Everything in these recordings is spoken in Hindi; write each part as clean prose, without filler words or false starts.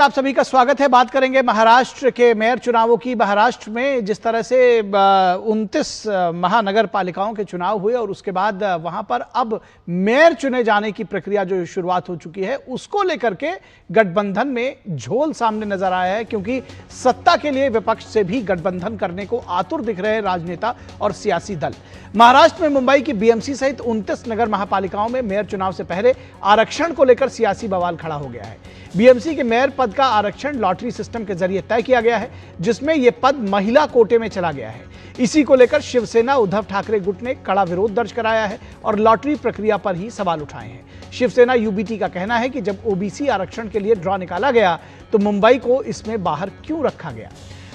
आप सभी का स्वागत है। बात करेंगे महाराष्ट्र के मेयर चुनावों की। महाराष्ट्र में जिस तरह से 29 महानगर पालिकाओं के चुनाव हुए और उसके बाद वहां पर अब मेयर चुने जाने की प्रक्रिया जो शुरुआत हो चुकी है, उसको लेकर के गठबंधन में झोल सामने नजर आया है, क्योंकि सत्ता के लिए विपक्ष से भी गठबंधन करने को आतुर दिख रहे हैं राजनेता और सियासी दल। महाराष्ट्र में मुंबई की बीएमसी सहित 29 नगर महापालिकाओं में मेयर चुनाव से पहले आरक्षण को लेकर सियासी बवाल खड़ा हो गया है। बीएमसी के मेयर पद का आरक्षण लॉटरी सिस्टम के जरिए तय किया गया है, जिसमें यह पद महिला कोटे में चला गया है। इसी को लेकर शिवसेना उद्धव ठाकरे गुट ने कड़ा विरोध दर्ज कराया है और लॉटरी प्रक्रिया पर ही सवाल उठाए हैं। शिवसेना यूबीटी का कहना है कि जब ओबीसी आरक्षण के लिए ड्रॉ निकाला गया तो मुंबई को इसमें बाहर क्यों रखा गया।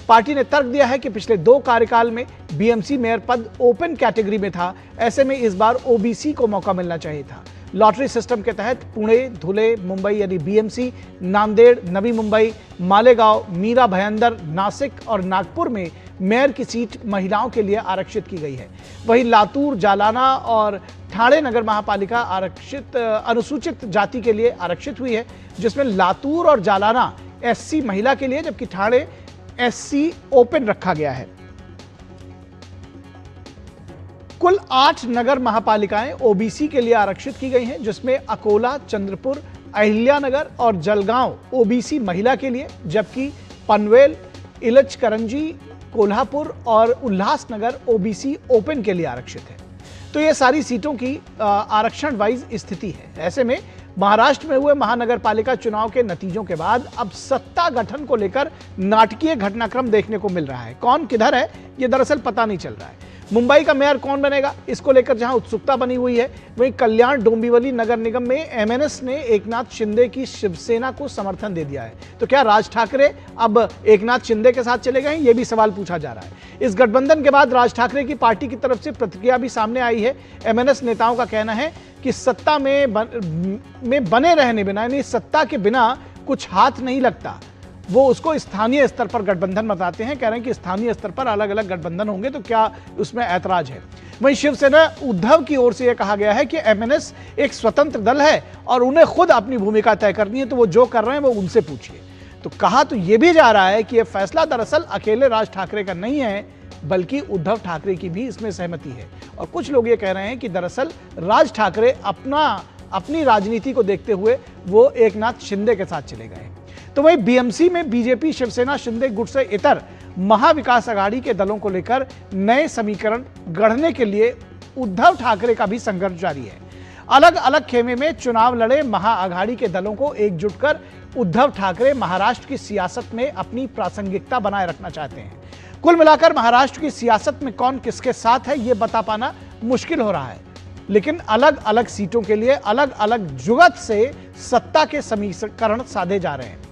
पार्टी ने तर्क दिया है कि पिछले 2 कार्यकाल में बीएमसी मेयर पद ओपन कैटेगरी में था, ऐसे में इस बार ओबीसी को मौका मिलना चाहिए था। लॉटरी सिस्टम के तहत पुणे, धुले, मुंबई यानी बीएमसी, नांदेड़, नवी मुंबई, मालेगांव, मीरा भयंदर, नासिक और नागपुर में मेयर की सीट महिलाओं के लिए आरक्षित की गई है। वहीं लातूर, जालना और ठाणे नगर महापालिका अनुसूचित जाति के लिए आरक्षित हुई है, जिसमें लातूर और जालना एससी महिला के लिए जबकि ठाणे एससी ओपन रखा गया है। कुल 8 नगर महापालिकाएं ओबीसी के लिए आरक्षित की गई हैं, जिसमें अकोला, चंद्रपुर, अहिल्यानगर और जलगांव ओबीसी महिला के लिए, जबकि पनवेल, इलचकरंजी, कोल्हापुर और उल्लासनगर ओबीसी ओपन के लिए आरक्षित है। तो ये सारी सीटों की आरक्षण वाइज स्थिति है। ऐसे में महाराष्ट्र में हुए महानगर पालिका चुनाव के नतीजों के बाद अब सत्ता गठन को लेकर नाटकीय घटनाक्रम देखने को मिल रहा है। कौन किधर है, ये दरअसल पता नहीं चल रहा है। मुंबई का मेयर कौन बनेगा, इसको लेकर जहां उत्सुकता बनी हुई है, वहीं कल्याण डोंबिवली नगर निगम में एमएनएस ने एकनाथ शिंदे की शिवसेना को समर्थन दे दिया है। तो क्या राज ठाकरे अब एकनाथ शिंदे के साथ चले गए, ये भी सवाल पूछा जा रहा है। इस गठबंधन के बाद राज ठाकरे की पार्टी की तरफ से प्रतिक्रिया भी सामने आई है। एमएनएस नेताओं का कहना है कि सत्ता में बने रहने बिना, यानी सत्ता के बिना कुछ हाथ नहीं लगता। वो उसको स्थानीय स्तर पर गठबंधन बताते हैं, कह रहे हैं कि स्थानीय स्तर पर अलग अलग गठबंधन होंगे तो क्या उसमें ऐतराज है। वहीं शिवसेना उद्धव की ओर से यह कहा गया है कि एमएनएस एक स्वतंत्र दल है और उन्हें खुद अपनी भूमिका तय करनी है, तो वो जो कर रहे हैं वो उनसे पूछिए। तो कहा तो यह भी जा रहा है कि यह फैसला दरअसल अकेले राज ठाकरे का नहीं है, बल्कि उद्धव ठाकरे की भी इसमें सहमति है। और कुछ लोग ये कह रहे हैं कि दरअसल राज ठाकरे अपनी राजनीति को देखते हुए वो एकनाथ शिंदे के साथ चले गए। तो वहीं बीएमसी में बीजेपी, शिवसेना, शिंदे गुट से इतर महाविकास आघाड़ी के दलों को लेकर नए समीकरण गढ़ने के लिए उद्धव ठाकरे का भी संघर्ष जारी है। अलग अलग खेमे में चुनाव लड़े महाआघाड़ी के दलों को एकजुट कर उद्धव ठाकरे महाराष्ट्र की सियासत में अपनी प्रासंगिकता बनाए रखना चाहते हैं। कुल मिलाकर महाराष्ट्र की सियासत में कौन किसके साथ है, यह बता पाना मुश्किल हो रहा है, लेकिन अलग अलग सीटों के लिए अलग अलग जुगत से सत्ता के समीकरण साधे जा रहे हैं।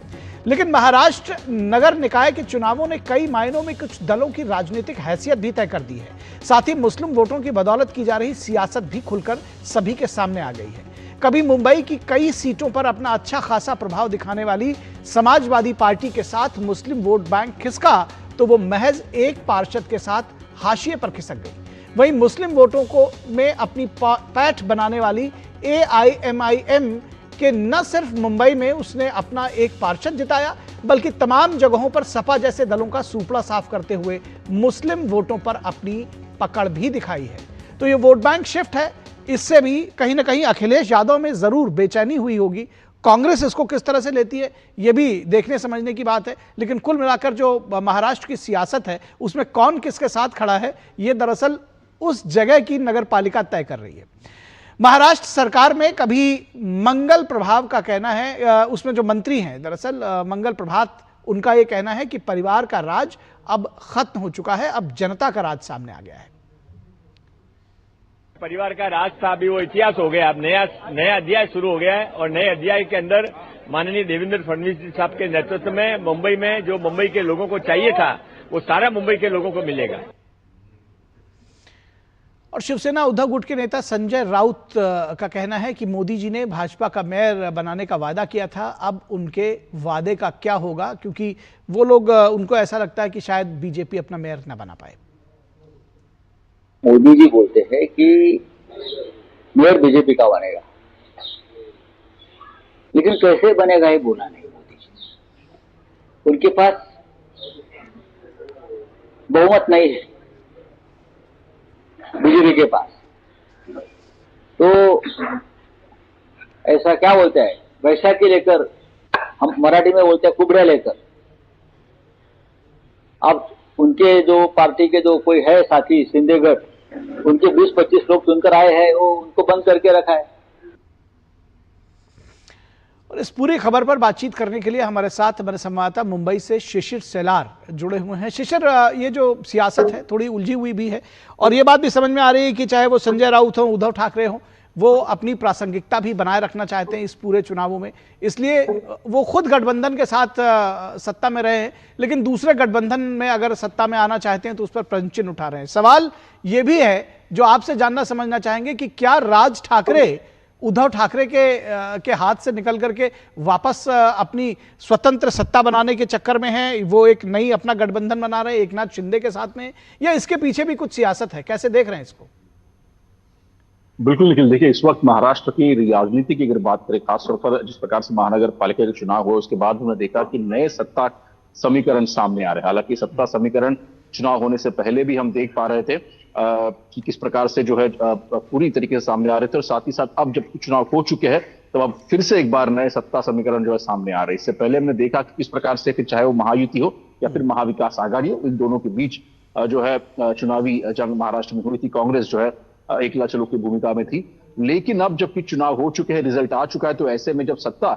लेकिन महाराष्ट्र नगर निकाय के चुनावों ने कई मायनों में कुछ दलों की राजनीतिक हैसियत भी तय कर दी है। साथ ही मुस्लिम वोटों की बदौलत की जा रही सियासत भी खुलकर सभी के सामने आ गई है। कभी मुंबई की कई सीटों पर अपना अच्छा खासा प्रभाव दिखाने वाली समाजवादी पार्टी के साथ मुस्लिम वोट बैंक खिसका तो वो महज एक पार्षद के साथ हाशिए पर खिसक गई। वहीं मुस्लिम वोटों को में अपनी पैठ बनाने वाली एआईएमआईएम कि न सिर्फ मुंबई में उसने अपना एक पार्षद जिताया, बल्कि तमाम जगहों पर सपा जैसे दलों का सूपड़ा साफ करते हुए मुस्लिम वोटों पर अपनी पकड़ भी दिखाई है। तो ये वोट बैंक शिफ्ट है, इससे भी कहीं ना कहीं अखिलेश यादव में जरूर बेचैनी हुई होगी। कांग्रेस इसको किस तरह से लेती है, यह भी देखने समझने की बात है। लेकिन कुल मिलाकर जो महाराष्ट्र की सियासत है, उसमें कौन किसके साथ खड़ा है, यह दरअसल उस जगह की नगर पालिका तय कर रही है। महाराष्ट्र सरकार में कभी मंगल प्रभात का कहना है, उसमें जो मंत्री हैं दरअसल मंगल प्रभात, उनका यह कहना है कि परिवार का राज अब खत्म हो चुका है, अब जनता का राज सामने आ गया है। परिवार का राज था, अभी वो इतिहास हो गया, अब नया अध्याय शुरू हो गया है। और नए अध्याय के अंदर माननीय देवेंद्र फडणवीस जी साहब के नेतृत्व में मुंबई में जो मुंबई के लोगों को चाहिए था, वो सारा मुंबई के लोगों को मिलेगा। और शिवसेना उद्धव गुट के नेता संजय राउत का कहना है कि मोदी जी ने भाजपा का मेयर बनाने का वादा किया था, अब उनके वादे का क्या होगा, क्योंकि वो लोग उनको ऐसा लगता है कि शायद बीजेपी अपना मेयर न बना पाए। मोदी जी बोलते हैं कि मेयर बीजेपी का बनेगा, लेकिन कैसे बनेगा ये बोला नहीं मोदी जी। उनके पास बहुमत नहीं है बीजेपी के पास। तो ऐसा क्या बोलते हैं, वैशाखी लेकर, हम मराठी में बोलते हैं कुबड़े लेकर। अब उनके जो पार्टी के जो कोई है साथी शिंदेगढ़, उनके 20-25 लोग चुनकर आए हैं, वो उनको बंद करके रखा है। और इस पूरी खबर पर बातचीत करने के लिए हमारे साथ हमारे संवाददाता मुंबई से शिशिर सेलार जुड़े हुए हैं। शिशिर, ये जो सियासत है थोड़ी उलझी हुई भी है और ये बात भी समझ में आ रही है कि चाहे वो संजय राउत हो, उद्धव ठाकरे हो, वो अपनी प्रासंगिकता भी बनाए रखना चाहते हैं इस पूरे चुनावों में, इसलिए वो खुद गठबंधन के साथ सत्ता में रहे हैं, लेकिन दूसरे गठबंधन में अगर सत्ता में आना चाहते हैं तो उस पर प्रश्न चिन्ह उठा रहे हैं। सवाल ये भी है जो आपसे जानना समझना चाहेंगे कि क्या राज ठाकरे उद्धव ठाकरे के हाथ से निकल करके वापस अपनी स्वतंत्र सत्ता बनाने के चक्कर में है, वो एक नई अपना गठबंधन बना रहे हैं एक नाथ शिंदे के साथ में, या इसके पीछे भी कुछ सियासत है? कैसे देख रहे हैं इसको? बिल्कुल निखिल, देखिए इस वक्त महाराष्ट्र की राजनीति की अगर बात करें, खासतौर पर जिस प्रकार से महानगर पालिका के चुनाव हुए उसके बाद हमने देखा कि नए सत्ता समीकरण सामने आ रहे हैं। हालांकि सत्ता समीकरण चुनाव होने से पहले भी हम देख पा रहे थे कि किस प्रकार से जो है पूरी तरीके से सामने आ रहे थे, और साथ ही साथ अब जब चुनाव हो चुके हैं तो अब फिर से एक बार नए सत्ता समीकरण जो है सामने आ रहे हैं। इससे पहले हमने देखा कि किस प्रकार से फिर चाहे वो महायुति हो या फिर महाविकास आघाड़ी हो, इन दोनों के बीच जो है चुनावी जंग महाराष्ट्र में हुई थी। कांग्रेस जो है एकला चलो की भूमिका में थी, लेकिन अब जबकि चुनाव हो चुके हैं, रिजल्ट आ चुका है, तो ऐसे में जब सत्ता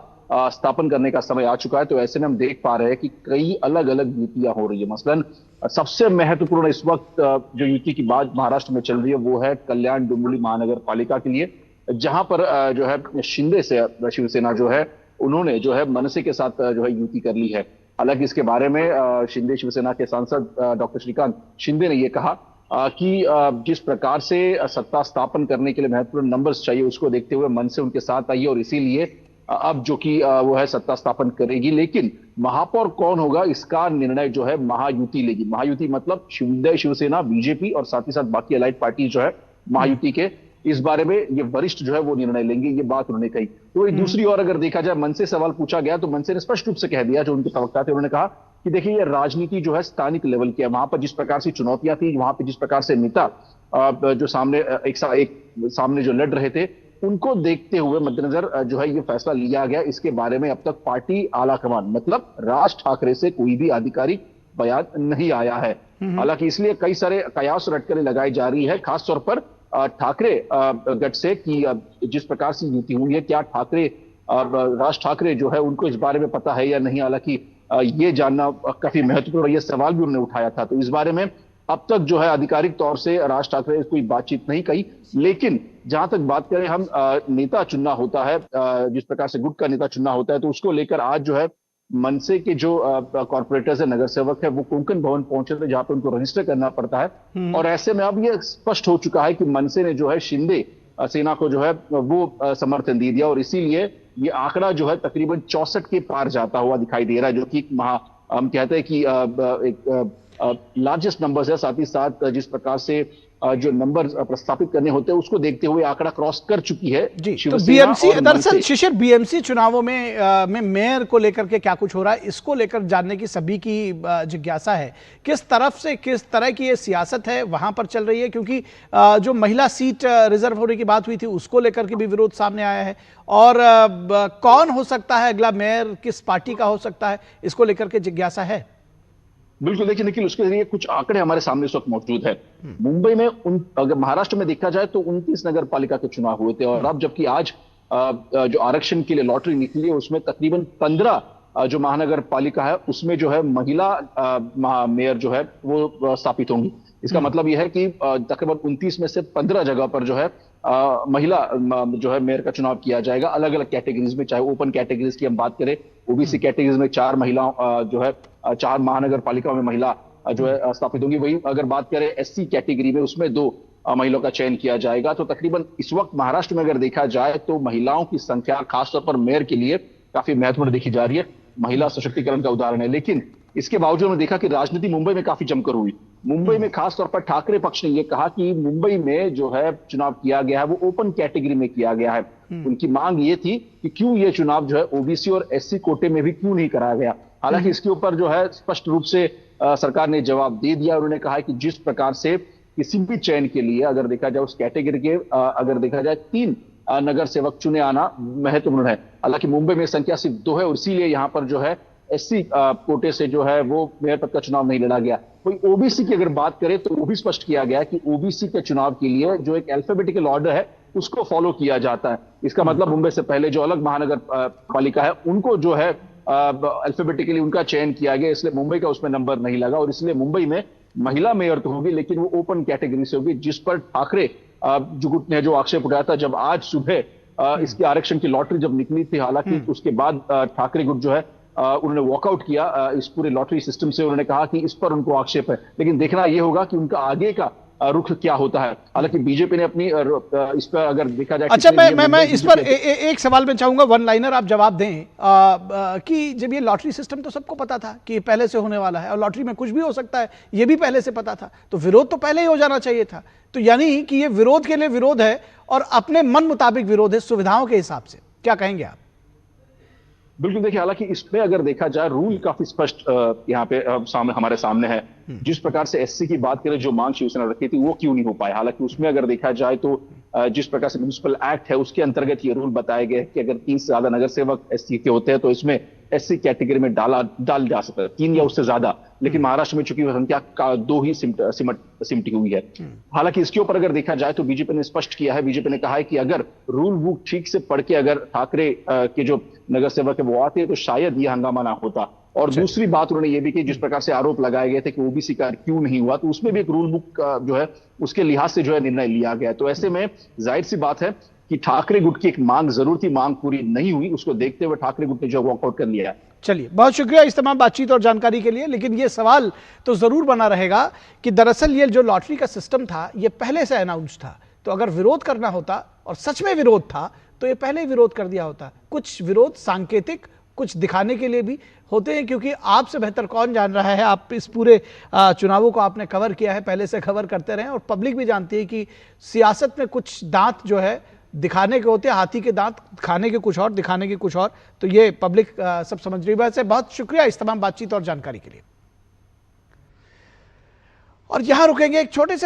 स्थापन करने का समय आ चुका है तो ऐसे में हम देख पा रहे हैं कि कई अलग अलग नीतियां हो रही है। मसलन सबसे महत्वपूर्ण इस वक्त जो युति की बात महाराष्ट्र में चल रही है वो है कल्याण डोंबिवली महानगर पालिका के लिए, जहां पर जो है शिंदे से शिवसेना जो है उन्होंने जो है मनसे के साथ जो है युति कर ली है। हालांकि इसके बारे में शिंदे शिवसेना के सांसद डॉक्टर श्रीकांत शिंदे ने यह कहा कि जिस प्रकार से सत्ता स्थापन करने के लिए महत्वपूर्ण नंबर्स चाहिए उसको देखते हुए मनसे उनके साथ आई है, और इसीलिए अब जो कि वो है सत्ता स्थापन करेगी। लेकिन महापौर कौन होगा इसका निर्णय जो है महायुति लेगी। महायुति मतलब शिंदे शिवसेना, बीजेपी और साथ ही साथ बाकी अलाइड पार्टी जो है महायुति के, इस बारे में ये वरिष्ठ जो है वो निर्णय लेंगे, ये बात उन्होंने कही। तो दूसरी ओर अगर देखा जाए, मनसे सवाल पूछा गया तो मनसे ने स्पष्ट रूप से कह दिया, जो उनके प्रवक्ता थे उन्होंने कहा कि देखिए ये राजनीति जो है स्थानिक लेवल की है, वहां पर जिस प्रकार से चुनौतियां थी, वहां पर जिस प्रकार से नेता जो सामने एक सामने जो लड़ रहे थे, उनको देखते हुए मद्देनजर जो है ये फैसला लिया गया। इसके बारे में अब तक पार्टी आलाकमान मतलब राज ठाकरे से कोई भी आधिकारिक बयान नहीं आया है। हालांकि इसलिए कई सारे कयास और अटकलें लगाई जा रही है, खासतौर पर ठाकरे गठ से कि जिस प्रकार से युति हुई है, क्या ठाकरे राज ठाकरे जो है उनको इस बारे में पता है या नहीं। हालांकि ये जानना काफी महत्वपूर्ण, ये सवाल भी उन्होंने उठाया था। तो इस बारे में अब तक जो है आधिकारिक तौर से राज ठाकरे कोई बातचीत नहीं कही। लेकिन जहां तक बात करें हम नेता चुनना होता है, जिस प्रकार से गुट का नेता चुनना होता है, तो उसको लेकर आज जो है मनसे के जो कॉर्पोरेटर्स है, नगर सेवक है, वो कोंकण भवन पहुंचे थे जहां पे उनको रजिस्टर करना पड़ता है। और ऐसे में अब ये स्पष्ट हो चुका है कि मनसे ने जो है शिंदे सेना को जो है वो समर्थन दे दिया, और इसीलिए ये आंकड़ा जो है तकरीबन 64 के पार जाता हुआ दिखाई दे रहा है, जो कि हम कहते हैं कि एक लार्जेस्ट नंबर्स है। साथ ही साथ जिस प्रकार से जो नंबर प्रस्तापित करने होते हैं उसको देखते हुए आंकड़ा क्रॉस कर चुकी है जी। तो बीएमसी, दरअसल शिशिर, बीएमसी चुनावों में मेयर को लेकर के क्या कुछ हो रहा है, इसको लेकर जानने की सभी की जिज्ञासा है। किस तरफ से किस तरह की ये सियासत है वहां पर चल रही है, क्योंकि जो महिला सीट रिजर्व होने की बात हुई थी उसको लेकर के भी विरोध सामने आया है, और कौन हो सकता है अगला मेयर, किस पार्टी का हो सकता है, इसको लेकर के जिज्ञासा है। बिल्कुल, देखिए निखिल, उसके जरिए कुछ आंकड़े हमारे सामने इस वक्त मौजूद है। मुंबई में अगर महाराष्ट्र में देखा जाए तो 29 नगर पालिका के चुनाव हुए थे, और अब जबकि आज जो आरक्षण के लिए लॉटरी निकली है उसमें तकरीबन 15 जो महानगर पालिका है उसमें जो है महिला मेयर जो है वो स्थापित होंगी। इसका मतलब यह है कि तकरीबन 29 में से 15 जगह पर जो है महिला जो है मेयर का चुनाव किया जाएगा, अलग अलग कैटेगरीज में। चाहे ओपन कैटेगरीज की हम बात करें, ओबीसी कैटेगरीज में 4 महिलाओं जो है 4 महानगर पालिकाओं में महिला जो है स्थापित होंगी। वही अगर बात करें एससी कैटेगरी में, उसमें 2 महिलाओं का चयन किया जाएगा। तो तकरीबन इस वक्त महाराष्ट्र में अगर देखा जाए तो महिलाओं की संख्या खासतौर पर मेयर के लिए काफी महत्वपूर्ण देखी जा रही है, महिला सशक्तिकरण का उदाहरण है। लेकिन इसके बावजूद हमने देखा कि राजनीति मुंबई में काफी जमकर हुई। मुंबई में खासतौर पर ठाकरे पक्ष ने यह कहा कि मुंबई में जो है चुनाव किया गया है वो ओपन कैटेगरी में किया गया है। उनकी मांग ये थी कि क्यों ये चुनाव जो है ओबीसी और एससी कोटे में भी क्यों नहीं कराया गया। हालांकि इसके ऊपर जो है स्पष्ट रूप से सरकार ने जवाब दे दिया। उन्होंने कहा कि जिस प्रकार से किसी भी चयन के लिए अगर देखा जाए उस कैटेगरी के अगर देखा जाए 3 नगर सेवक चुने आना महत्वपूर्ण है। हालांकि मुंबई में संख्या सिर्फ 2 है और इसीलिए यहां पर जो है एससी कोटे से जो है वो मेयर पद का चुनाव नहीं लड़ा गया। कोई ओबीसी की अगर बात करें तो वो भी स्पष्ट किया गया है कि ओबीसी के चुनाव के लिए जो एक अल्फाबेटिकल ऑर्डर है उसको फॉलो किया जाता है। इसका मतलब मुंबई से पहले जो अलग महानगर पालिका है उनको जो है अल्फाबेटिकली उनका चयन किया गया, इसलिए मुंबई का उसमें नंबर नहीं लगा और इसलिए मुंबई में महिला मेयर तो होगी लेकिन वो ओपन कैटेगरी से होगी, जिस पर ठाकरे गुट ने जो आक्षेप उठाया था। जब आज सुबह इसके आरक्षण की लॉटरी जब निकली थी, हालांकि उसके बाद ठाकरे गुट जो है उन्होंने वॉकआउट किया इस पूरे लॉटरी सिस्टम से। उन्होंने कहा कि इस पर उनको आक्षेप है, लेकिन देखना यह होगा कि उनका आगे का रुख क्या होता है। हालांकि बीजेपी ने अपनी इस पर अगर देखा जाए, अच्छा मैं इस पर एक सवाल में चाहूंगा, वन लाइनर आप जवाब दें कि जब ये लॉटरी सिस्टम तो सबको पता था कि पहले से होने वाला है और लॉटरी में कुछ भी हो सकता है, ये भी पहले से पता था, तो विरोध तो पहले ही हो जाना चाहिए था। तो यानी कि ये विरोध के लिए विरोध है और अपने मन मुताबिक विरोध है सुविधाओं के हिसाब से, क्या कहेंगे आप? बिल्कुल, देखिए हालांकि इसमें अगर देखा जाए रूल काफी स्पष्ट यहाँ पे हमारे सामने है। जिस प्रकार से एससी की बात करें, जो मांग शिवसेना रखी थी वो क्यों नहीं हो पाए। हालांकि उसमें अगर देखा जाए तो जिस प्रकार से म्युनिसिपल एक्ट है उसके अंतर्गत ये रूल बताए गए कि अगर 3 से ज्यादा नगर सेवक एससी के होते हैं तो इसमें एससी कैटेगरी में डाल जा सकता है 3 या उससे ज्यादा। लेकिन महाराष्ट्र में चूंकि संख्या 2 ही सिमटी हुई है। हालांकि इसके ऊपर अगर देखा जाए तो बीजेपी ने स्पष्ट किया है, बीजेपी ने कहा है कि अगर रूल बुक ठीक से पढ़ के अगर ठाकरे के जो नगर सेवक है वो आते तो शायद ये हंगामा ना होता। और दूसरी बात उन्होंने ये भी की, जिस प्रकार से आरोप लगाए गए थे कि ओबीसी का क्यों नहीं हुआ, तो उसमें भी एक रूल बुक जो है उसके लिहाज से जो है निर्णय लिया गया। तो ऐसे में जाहिर सी बात है कि ठाकरे गुट की एक मांग जरूर थी, मांग पूरी नहीं हुई, उसको देखते हुए ठाकरे गुट ने जो वॉकआउट कर लिया है। चलिए, बहुत शुक्रिया इस तमाम बातचीत और जानकारी के लिए। लेकिन ये सवाल तो जरूर बना रहेगा कि दरअसल ये जो लॉटरी का सिस्टम था ये पहले से अनाउंस था, तो अगर विरोध करना होता और सच में विरोध था तो ये पहले ही विरोध कर दिया होता। कुछ विरोध सांकेतिक, कुछ दिखाने के लिए भी होते हैं, क्योंकि आपसे बेहतर कौन जान रहा है, आप इस पूरे चुनावों को आपने कवर किया है, पहले से कवर करते रहे और पब्लिक भी जानती है कि सियासत में कुछ दांत जो है दिखाने के होते हैं, हाथी के दांत खाने के कुछ और, दिखाने के कुछ और। तो ये पब्लिक सब समझ रही है। बहुत शुक्रिया इस तमाम बातचीत और जानकारी के लिए। और यहां रुकेंगे एक छोटे से